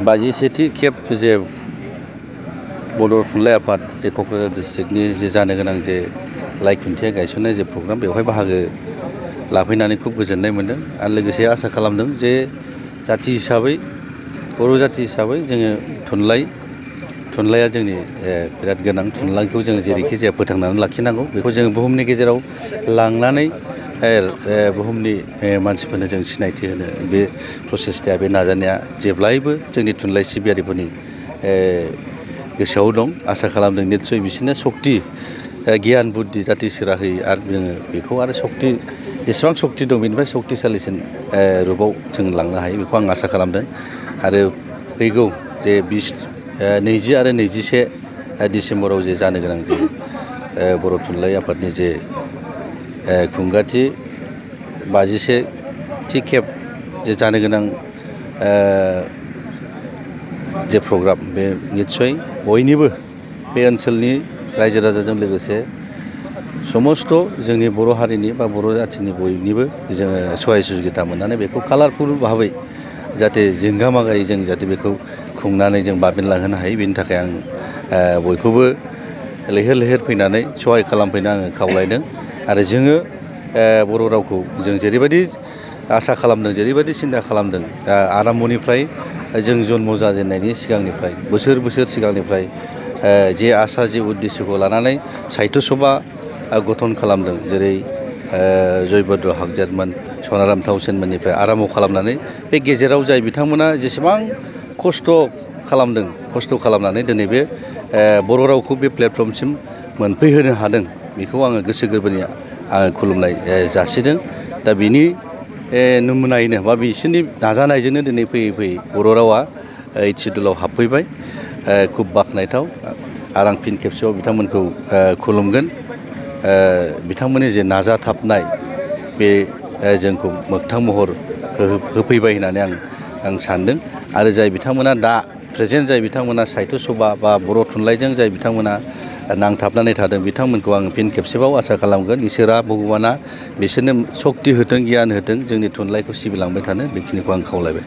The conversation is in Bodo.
बाजिसेथि खेब जे बड' थुनलाइ आफाद जे क'क्राझार डिस्ट्रिक्टनि जे जानो गोनां जे लाइ खुन्थिया गायसननाय जे प्रग्राम बेवहाय बाहागो लाफैनानै खुब गोजोननाय मोन्दों आरो लोगोसे आसा खालामदों जे जाथि हिसाबै बर' जाथि हिसाबै जोङो थुनलाइया जोंनि बिराद गोनां थुनलाइखौ जों जेरैखि जाया फोथांनानै लाखिनांगौ बेखौ जोङो बुहुमनि गेजेराव लांनानै बुहुमनि मानसिफोरनो जों सिनायथि होनो बे प्रसेसटाया बे नाजानाया जेब्लायबो जोंनि थुनलाइ सिबियारिफोरनि गोसोआव दं आसा खालामदों निस्सय बिसोरनो सक्ति गियान बुद्धि जाथि सोरा होयो आरो जोङो बेखौ आरो सक्ति जेसेबां सक्ति दं बेनिफ्राय सक्तिसालिसिन रुपाव जों लांनो हायो बेखौ आं आसा खालामदों आरो फैगौ जे 20 आरो 21 डिसेम्बराव जे जानो गोनां जे बर' थुनलाइ आफादनि जे खुंगाथि 51थि खेब जे जानो गोनां जे प्रग्राम बे निस्सय बयनिबो बे ओनसोलनि रायजो राजाजों लोगोसे समस्त जोंनि बर' हारिनि बा बर' जाथिनि बयनिबो जोङो सहाय सुजुगिता मोननानै बेखौ कालारफुल भाबै जाहाथे जोंगा मागायै जों जाहाथे बेखौ खुंनानै जों बाबेनलांहोनो हायो बेनि थाखाय आं बयखौबो लैहोर लैहोर फैनानै सहाय खालामफैनो आङो खावलायदों आरो जोङो बर' रावखौ जों जेरैबायदि आसा खालामदों जेरैबायदि सिन्था खालामदों आराम्भनिफ्राय जों जन्म जाजेननायनि सिगांनिफ्राय बोसोर सिगांनिफ्राय जे आसा जे उद्देश्यखौ लानानै साहित्य सभा गठन खालामदों जेरै जयभद्र हागजादमोन सनाराम थाउसेनमोननिफ्राय आराम्भ खालामनानै बे गेजेराव जाय बिथांमोना जेसेबां खस्थ' खालामनानै दिनै बे बर' रावखौ बे प्लेटफर्मसिम मोनफैहोनो हादों बेखौ आङो गोसो गोरबोनि आङो खुलुमनाय जासिदों दा बिनि नमुनायैनो बा बिसोरनि नाजानायजोंनो दिनै फैयै बर' रावा 8th सिडुलाव हाबफैबाय खुब बाख्नायथाव आरो आं फिन खेबसेबाव बिथांमोनखौ खुलुमगोन बिथांमोननि जे नाजाथाबनाय बे जोंखौ मोगथां महर होफैबाय होननानै आं सानदों आरो जाय बिथांमोना दा प्रेजेन्ट जाय बिथांमोना साहित्य सभा बा बर' थुनलाइजों जाय बिथांमोना नांथाबनानै थादों बिथांमोनखौ आं फिन खेबसेबाव आसा खालामगोन इसोरा भगबाना बिसोरनो सक्ति होथों गियान होथों जोंनि थुनलाइखौ सिबिलांबाय थानो बेखिनिखौ आं खावलायबाय